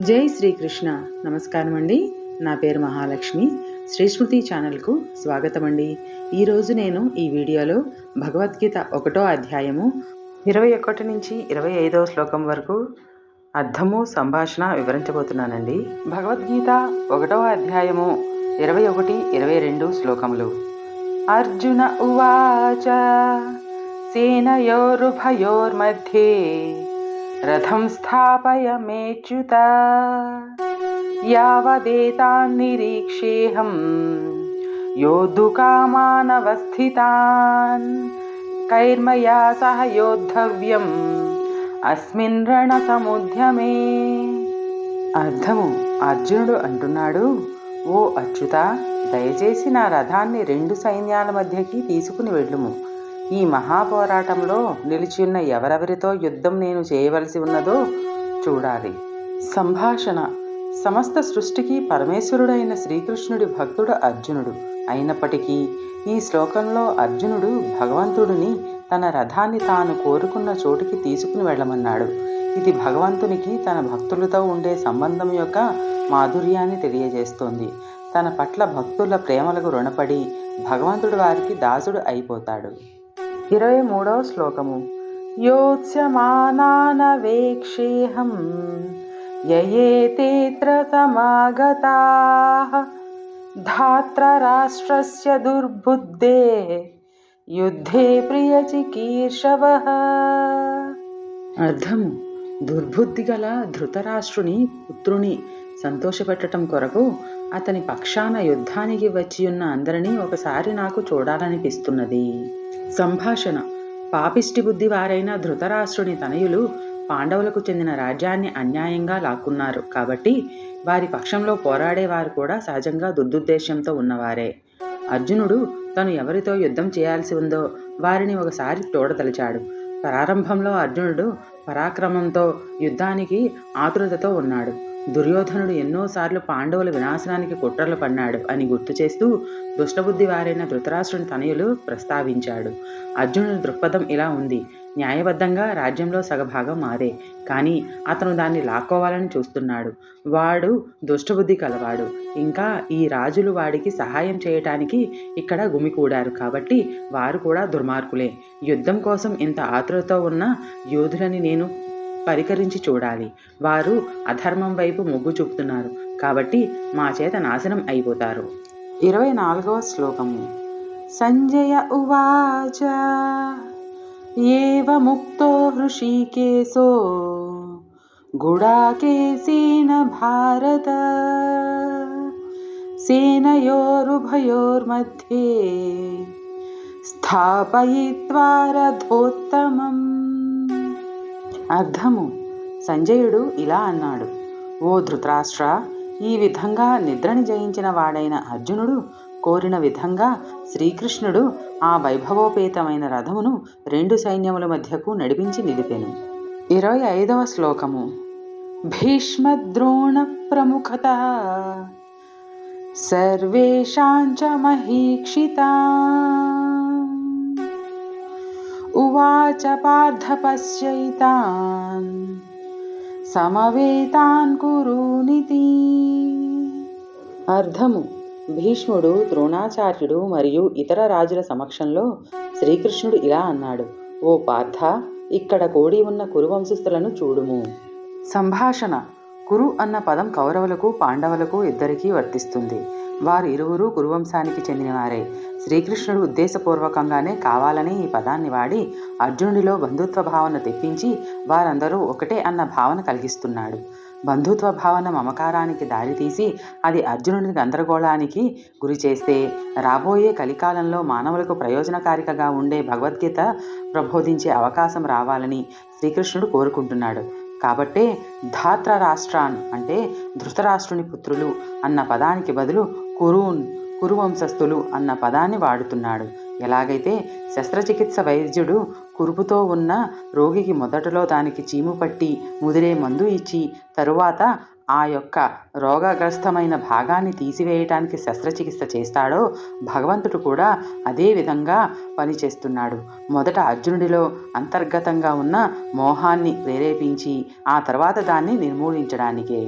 జై శ్రీకృష్ణ. నమస్కారం అండి. నా పేరు మహాలక్ష్మి. శ్రీస్మృతి ఛానల్కు స్వాగతం అండి. ఈరోజు నేను ఈ వీడియోలో భగవద్గీత 1వ అధ్యాయము 21 నుంచి 25వ శ్లోకం వరకు అర్థము సంభాషణ వివరించబోతున్నానండి. భగవద్గీత 1వ అధ్యాయము 21, 22 శ్లోకములు. అర్జున ఉవాచ సేనయోరుభయోర్मध्ये రథం స్థాపయమేచ్యుత యావదేతాన్నిరీక్షేహం యోద్ధుకామానవస్థితాన్ కైర్మయా సహ యోద్ధవ్యం అస్మిన్ రణసముద్యమే. అర్థము: అర్జునుడు అంటున్నాడు, ఓ అచ్యుత, దయచేసి నా రథాన్ని 2 సైన్యాల మధ్యకి తీసుకుని వెళ్ళుము. ఈ మహాపోరాటంలో నిలిచియున్న ఎవరెవరితో యుద్ధం నేను చేయవలసి ఉన్నదో చూడాలి. సంభాషణ: సమస్త సృష్టికి పరమేశ్వరుడైన శ్రీకృష్ణుడి భక్తుడు అర్జునుడు అయినప్పటికీ ఈ శ్లోకంలో అర్జునుడు భగవంతుడిని తన రథాన్ని తాను కోరుకున్న చోటికి తీసుకుని వెళ్ళమన్నాడు. ఇది భగవంతునికి తన భక్తులతో ఉండే సంబంధం యొక్క మాధుర్యాన్ని తెలియజేస్తోంది. తన పట్ల భక్తుల ప్రేమలకు రుణపడి భగవంతుడు వారికి దాసుడు అయిపోతాడు. 23వ శ్లోకము. యోత్స్యమానానవేక్షేహం యయేతేత్ర సమాగతాః ధాత్రరాష్ట్రస్య దుర్బుద్ధేః యుద్ధే ప్రియచికీర్షవః. అర్థము: దుర్బుద్ధి గల ధృతరాష్ట్రుని పుత్రుని సంతోషపెట్టడం కొరకు అతని పక్షాన యుద్ధానికి వచ్చియున్న అందరినీ ఒకసారి నాకు చూడాలనిపిస్తున్నది. సంభాషణ: పాపిష్టి బుద్ధి వారైన ధృతరాష్ట్రుని తనయులు పాండవులకు చెందిన రాజ్యాన్ని అన్యాయంగా లాక్కున్నారు కాబట్టి వారి పక్షంలో పోరాడేవారు కూడా సహజంగా దుర్దుద్దేశంతో ఉన్నవారే. అర్జునుడు తను ఎవరితో యుద్ధం చేయాల్సి ఉందో వారిని ఒకసారి చూడదలిచాడు. ప్రారంభంలో అర్జునుడు పరాక్రమంతో యుద్ధానికి ఆతురతతో ఉన్నాడు. దుర్యోధనుడు ఎన్నోసార్లు పాండవుల వినాశనానికి కుట్రలు పన్నాడు అని గుర్తు చేస్తూ దుష్టబుద్ధి వారైన ధృతరాష్ట్రుని తనయులు ప్రస్తావించాడు. అర్జునుడి దృక్పథం ఇలా ఉంది: న్యాయబద్ధంగా రాజ్యంలో సగభాగం మాదే, కానీ అతను దాన్ని లాక్కోవాలని చూస్తున్నాడు. వాడు దుష్టబుద్ధి కలవాడు. ఇంకా ఈ రాజులు వాడికి సహాయం చేయటానికి ఇక్కడ గుమికూడారు కాబట్టి వారు కూడా దుర్మార్గులే. యుద్ధం కోసం ఇంత ఆతురతో ఉన్న యోధులని నేను పరికరించి చూడాలి. వారు అధర్మం వైపు మొగ్గు చూపుతున్నారు కాబట్టి మా చేత నాశనం అయిపోతారు. 24వ శ్లోకము. సంజయ ఉవాచ ఏవముక్తో హృషీకేశో గుడాకేశేన భారత సేనయోరుభయోర్मध्ये స్థాపయిత్వా రథోత్తమం. అర్థము: సంజయుడు ఇలా అన్నాడు, ఓ ధృతరాష్ట్ర, ఈ విధంగా నిద్రని జయించిన వాడైన అర్జునుడు కోరిన విధంగా శ్రీకృష్ణుడు ఆ వైభవోపేతమైన రథమును 2 సైన్యముల మధ్యకు నడిపించి నిలిపెను. 25వ శ్లోకము. భీష్మద్రోణ ప్రముఖతః సర్వేషాంచ మహీక్షితా ఉవాచ పార్థ పశ్యైతాన్ సమవేతాన్ కురునితి. అర్థము: భీష్ముడు, ద్రోణాచార్యుడు మరియు ఇతర రాజుల సమక్షంలో శ్రీకృష్ణుడు ఇలా అన్నాడు, ఓ పార్థ, ఇక్కడ కూడి ఉన్న కురువంశస్థులను చూడుము. సంభాషణ: కురు అన్న పదం కౌరవులకు పాండవులకు ఇద్దరికీ వర్తిస్తుంది. వారు ఇరువురు కురువంశానికి చెందినవారే. శ్రీకృష్ణుడు ఉద్దేశపూర్వకంగానే కావాలని ఈ పదాన్ని వాడి అర్జునుడిలో బంధుత్వ భావన తెప్పించి వారందరూ ఒకటే అన్న భావన కలిగిస్తున్నాడు. బంధుత్వ భావన మమకారానికి దారితీసి అది అర్జునుడిని గందరగోళానికి గురి చేస్తే రాబోయే కలికాలంలో మానవులకు ప్రయోజనకారికగా ఉండే భగవద్గీత ప్రబోధించే అవకాశం రావాలని శ్రీకృష్ణుడు కోరుకుంటున్నాడు. కాబట్టే ధాత్ర రాష్ట్రాన్ అంటే ధృతరాష్ట్రుని పుత్రులు అన్న పదానికి బదులు కురువంశస్థులు అన్న పదాన్ని వాడుతున్నాడు. ఎలాగైతే శస్త్రచికిత్స వైద్యుడు కురుపుతో ఉన్న రోగికి మొదటలో దానికి చీము పట్టి ముదిరే మందు ఇచ్చి తరువాత ఆ యొక్క రోగగ్రస్తమైన భాగాన్ని తీసివేయటానికి శస్త్రచికిత్స చేస్తాడో భగవంతుడు కూడా అదే విధంగా పనిచేస్తున్నాడు. మొదట అర్జునుడిలో అంతర్గతంగా ఉన్న మోహాన్ని ప్రేరేపించి ఆ తర్వాత దాన్ని నిర్మూలించడానికే.